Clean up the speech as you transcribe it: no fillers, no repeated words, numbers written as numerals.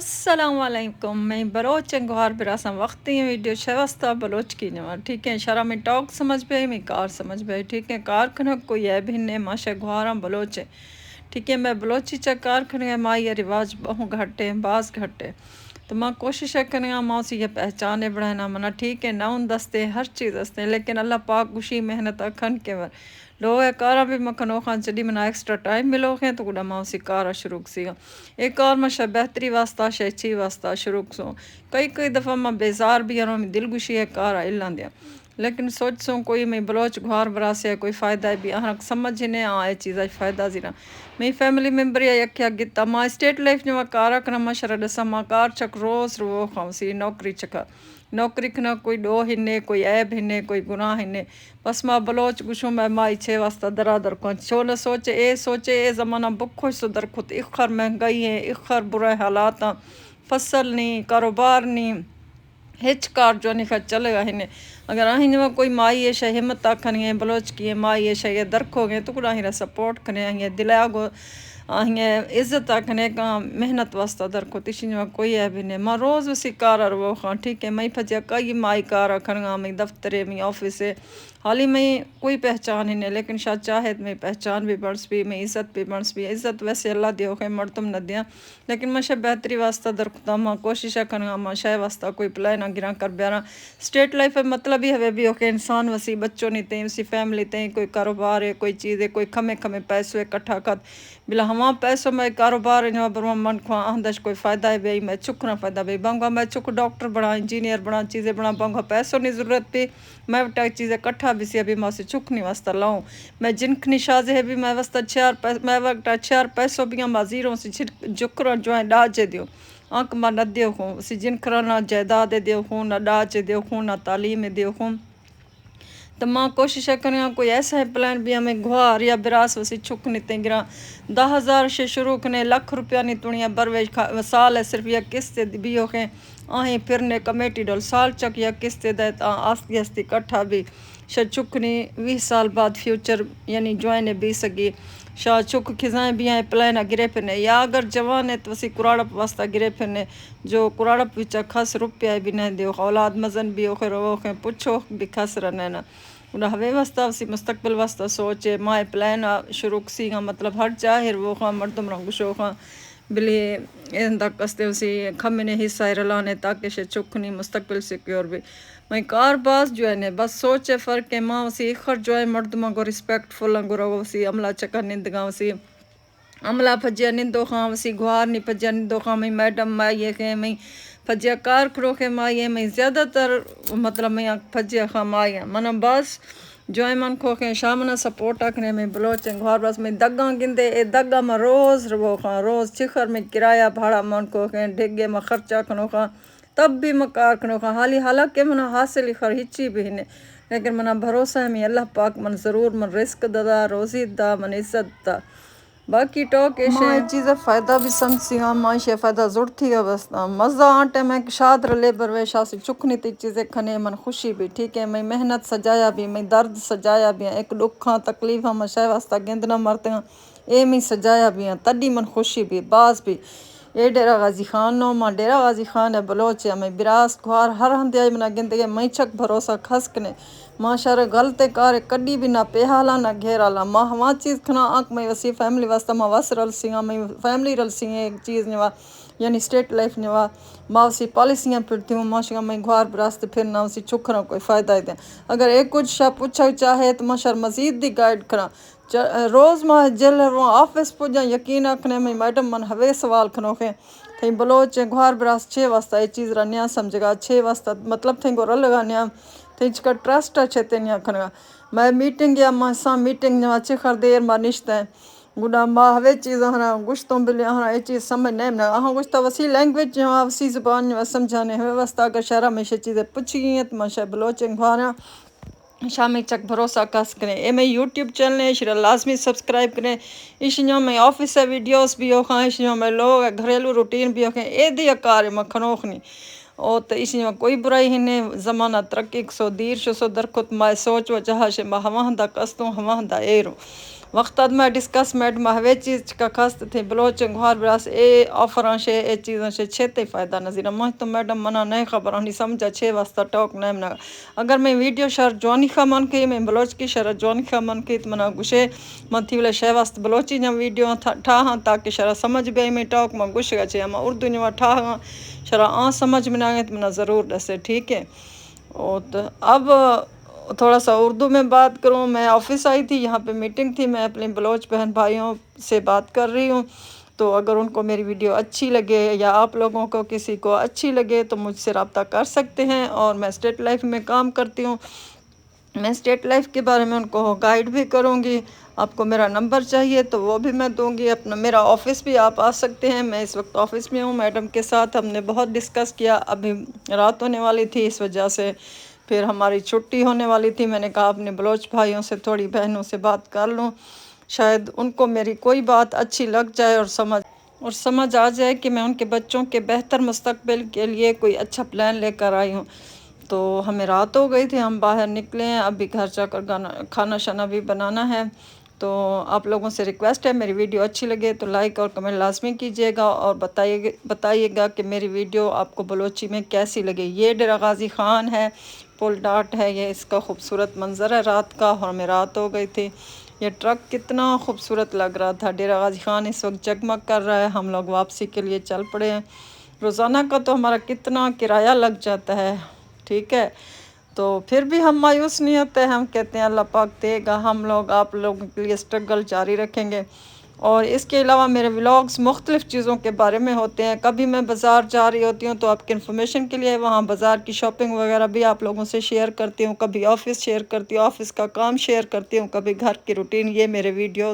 السلام علیکم میں بلوچ گوار براسم وقتی ویڈیو شوستہ بلوچ کی نوا ٹھیک ہے شرح میں ٹاک سمجھ پہ میں کار سمجھ پہ ٹھیک ہے کار کھنا کوئی ہے بھی نہیں ماشا گوارا بلوچ ہے ٹھیک ہے میں بلوچی چا کار کھنے ماں یہ رواج بہوں گھٹے بعض گھٹے تو ماں کوشش کریں ماں سے یہ پہچانے بڑھانا منا ٹھیک ہے نہ دستے ہر چیز دستے لیکن اللہ پاک گشی محنت اکھن کے ور لوگ کارا بھی مکھنو خان چڑی منا ایکسٹرا ٹائم ملو ہے تو گڑا ماں اسی کارا شروع سی گا ایک اور مشا بہتری واسطہ شیچی واسطہ شروع سو کئی دفعہ میں بیزار بھی میں دل گشی ہے کارا اللہ دیا لیکن سوچ سوں کوئی میں بلوچ گھار براسے کوئی فائدہ بھی سمجھ نہیں آئے چیزا فائدہ زیرا میں فیملی ممبر یا یکیا گتا ماں اسٹیٹ لائف نے کارا کرنا ماں شرح ڈسا ماں کار چک روز رو کھاؤں سی نوکری چکا نوکری کھنا کوئی ڈو ہنے کوئی عیب ہنے کوئی گناہ ہنے بس ماں بلوچ گشوں میں مائی چھے واسطہ درادر کو چھو نہ سوچے اے زمانہ بکھوش سو در خود اخر مہنگائی ہے اخر برے حالات ہیں فصل نہیں کاروبار نہیں ہچ کار جو نہیں خد چلے گا ہنے اگر آہیں وہ کوئی مائی یہ شے ہمت آکھنی ہے بلوچ کی ہے مائی یہ شے یہ درکھو گے تو کڑا ہی سپورٹ کنے آہیں دلیا گو آہیں عزت آکھنے کا محنت واسطہ درکھو تیشی کوئی ہے بھی نہیں ماں روز اسی کارا رو خان ٹھیک ہے میں پھجیا کئی مائی کارا کھنگا میں دفترے میں آفس ہے حالی میں کوئی پہچان ہی نہیں لیکن شاید چاہت میں پہچان بھی بڑھس بھی میں عزت بھی بڑھس بھی عزت ویسے اللہ دیو ہے مردم نہ دیا لیکن میں شاید بہتری واسطہ درکھتا ماں کوشش کرنا ماں شاید واسطہ کوئی پلائے نہ گرا کر بیارا اسٹیٹ لائف ہے مطلب ہی ہے بھی ہو کہ انسان وسی بچوں نہیں تیں اسی فیملی تیں کوئی کاروبار ہے کوئی چیز ہے کوئی کھمے پیسوں اکٹھا کر بلا ہماں پیسوں میں کاروبار ہے برما من کھواں اندش کوئی فائدہ ہے بھائی میں چک نہ فائدہ بھائی بنگا میں چک ڈاکٹر بنا انجینئر بنا چیزیں بنا بنگا پیسوں نہیں ضرورت پہ میں بٹا چیزیں کٹھا بھی سی ابھی ماں سے چک نہیں واسطہ لاؤں میں جن کھنی شازے ہے بھی میں واسطہ میں وقت چار پیسوں بھی ماں زیروں سے جکر جو ہے ڈاجے دیو آنکھ ماں نہ دیو ہوں اسی جن کھرا نہ جائیداد دیو ہوں نہ ڈاج دیو ہوں نہ تعلیم دیو ہوں تو ماں کوشش کریں کوئی ایسا ہے پلان بھی ہمیں گھوار یا براس وسی چھک نہیں گرا 10,000 سے شروع کنے لاکھ روپیہ نہیں تنیا برویج سال ہے صرف یا قسط بھی ہو کے آہیں پھرنے کمیٹی ڈول سال چک یا قسط دے آستی کٹھا بھی شاید چکنی 20 سال بعد فیوچر یعنی جوائن بھی سکی شاہ چک کھزائیں بھی ہیں پلان گرے پھرنے یا اگر جوان ہے تو وسی کراڑپ واسطہ گرے پھرنے جو کراڑپ وچا خاص روپیہ بھی نہیں دیو اولاد مزن بھی ہوخے رو پوچھو بھی خاص رہنے نا انہاں ہوے واسطہ اسی مستقبل واسطہ سوچے مائے پلان شروع سی گا مطلب ہر چاہر وہ خاں مردم رنگ شو خاں بلی ایندا کستے اسی کھمنے حصہ رلانے تاکہ شے چکھنی مستقبل سیکیور بھی میں کار باز جو ہے نے بس سوچے فرق ہے ماں اسی اخر جو ہے مردمہ کو ریسپیکٹ فل انگو رو اسی عملہ چکر نندگاں اسی عملہ پھجیا نندو خاں اسی گوار نہیں پھجیا نندو خاں میں میڈم میں یہ کہ میں پھجیا کار کھڑو کے مائی میں زیادہ تر مطلب میں پھجیا خاں مائی منہ بس جو ہے من کھو کے شامنا سپورٹ آکھنے میں بلوچیں گھر بس میں دگاں گندے اے دگا میں روز رو خاں روز چکر میں کرایہ بھاڑا من کھو کے ڈھگے میں خرچہ کھنو خاں تب بھی میں کار کھنو خاں حالانکہ منہ حاصل خر ہچی بھی نہیں لیکن منہ بھروسہ ہے میں اللہ پاک من ضرور من رزق دا روزی دا من عزت دا باقی ٹوک ماں چیزیں فائدہ بھی سمجھسی گا معاشی فائدہ ضرورت گا بس مزہ آنٹے میں شاد رلے بروے شاہ سے چکنی تی چیزیں کھنے من خوشی بھی ٹھیک ہے میں محنت سجایا بھی میں درد سجایا بھی ایک دکھاں تکلیفاں میں شے واسطہ گند نہ مرتے ہیں اے میں سجایا بھی ہیں تڈی من خوشی بھی باز بھی اے ڈیرہ غازی خان نو ماں ڈیرہ غازی خان ہے بلوچ ہے میں براس گھوار ہر ہندے منا گندگی میں چھک بھروسہ کھسکنے ماں شر غلط کار کڈی بھی نہ پیہالا نہ گھیرالا ماں ہوا چیز کھنا آنکھ میں وسی فیملی واسطہ ماں وس رل سی میں فیملی رل سی ایک چیز نوا یعنی اسٹیٹ لائف نوا ماں اسی پالیسیاں پھرتی ہوں ماں شگا میں گھوار براستے پھرنا اسی چھکرا کوئی فائدہ ہی دیں اگر ایک کچھ شاہ پوچھا چاہے تو ماں شر مزید دی گائیڈ کرا روز ماں جل آفس پوجا یقین آکھنے میں میڈم من ہوے سوال کھنو کے تھیں بلوچ گھوار براس 6 واسطہ یہ چیز رنیا سمجھ گا 6 واسطہ مطلب تھیں گو رل گا نیا تھیں کا ٹرسٹ اچھے تینیا کھنگا میں میٹنگ یا ماں سا میٹنگ نوا چکر دیر ماں نشتے گوڑا ماں ہوے چیز ہنا گشتوں بلی ہنا یہ چیز سمجھ نہیں نا ہاں گشتہ وسی لینگویج جو وسی زبان سمجھانے ہوئے واسطہ اگر شہرہ میں یہ چیزیں پوچھی گئی ہیں تو ماں شاہ بلوچ گھوارا شامی چک بھروسہ کس کریں اے میں یوٹیوب چینل ہے شرح لازمی سبسکرائب کریں اشنیوں میں آفس ویڈیوز بھی ہو خاں اشنیوں میں لوگ گھریلو روٹین بھی ہو خاں اے دیا کار میں کھنوخنی اور تو اس میں کوئی برائی ہی نہیں زمانہ ترقی سو دیر شو سو درخت مائے سوچ و جہاز ماں ہواں دا کستوں ہواں دا ایرو وقت میں ڈسکسمنٹ مہوے چیز کا خست تھے بلوچ گوار براس اے آفران شے اے چیزوں سے چھتے فائدہ نظیر مجھ تو میڈم منا نہیں خبر ہونی سمجھا چھے واسطہ ٹاک نہیں منا اگر میں ویڈیو شہر جوانی خمان کی میں بلوچ کی شہر جوانی خمان کی منا گوشے من تھی ولے شے واسطہ بلوچی جم ویڈیو ٹھا ہاں تاکہ شرح سمجھ بھی میں ٹاک میں گوش گا چھے اما اردو نوا ٹھا ہاں شرح سمجھ میں آئے تو منا ضرور دسے ٹھیک ہے۔ اور تو اب تھوڑا سا اردو میں بات کروں، میں آفس آئی تھی، یہاں پہ میٹنگ تھی، میں اپنے بلوچ بہن بھائیوں سے بات کر رہی ہوں، تو اگر ان کو میری ویڈیو اچھی لگے یا آپ لوگوں کو کسی کو اچھی لگے تو مجھ سے رابطہ کر سکتے ہیں۔ اور میں اسٹیٹ لائف میں کام کرتی ہوں، میں اسٹیٹ لائف کے بارے میں ان کو گائیڈ بھی کروں گی۔ آپ کو میرا نمبر چاہیے تو وہ بھی میں دوں گی، اپنا میرا آفس بھی آپ آ سکتے ہیں، میں اس وقت آفس میں ہوں، میڈم کے ساتھ ہم نے بہت ڈسکس کیا، ابھی رات ہونے والی تھی اس وجہ سے پھر ہماری چھٹی ہونے والی تھی، میں نے کہا اپنے بلوچ بھائیوں سے تھوڑی بہنوں سے بات کر لوں، شاید ان کو میری کوئی بات اچھی لگ جائے اور سمجھ آ جائے کہ میں ان کے بچوں کے بہتر مستقبل کے لیے کوئی اچھا پلان لے کر آئی ہوں۔ تو ہمیں رات ہو گئی تھی، ہم باہر نکلے ہیں، ابھی گھر جا کر کھانا شانا بھی بنانا ہے۔ تو آپ لوگوں سے ریکویسٹ ہے میری ویڈیو اچھی لگے تو لائک اور کمنٹ لازمی کیجیے گا، اور بتائیے گا کہ میری ویڈیو آپ کو بلوچی میں کیسی لگے۔ یہ ڈیرہ غازی خان ہے، پل ڈاٹ ہے، یہ اس کا خوبصورت منظر ہے رات کا، اور ہمیں رات ہو گئی تھی۔ یہ ٹرک کتنا خوبصورت لگ رہا تھا، ڈیرہ غازی خان اس وقت جگمگ کر رہا ہے، ہم لوگ واپسی کے لیے چل پڑے ہیں۔ روزانہ کا تو ہمارا کتنا کرایہ لگ جاتا ہے، ٹھیک ہے، تو پھر بھی ہم مایوس نہیں ہوتے، ہم کہتے ہیں اللہ پاک دے گا، ہم لوگ آپ لوگوں کے لیے اسٹرگل جاری رکھیں گے۔ اور اس کے علاوہ میرے ولاگز مختلف چیزوں کے بارے میں ہوتے ہیں، کبھی میں بازار جا رہی ہوتی ہوں تو آپ کی انفارمیشن کے لیے وہاں بازار کی شاپنگ وغیرہ بھی آپ لوگوں سے شیئر کرتی ہوں، کبھی آفس شیئر کرتی ہوں، آفس کا کام شیئر کرتی ہوں، کبھی گھر کی روٹین، یہ میرے ویڈیوز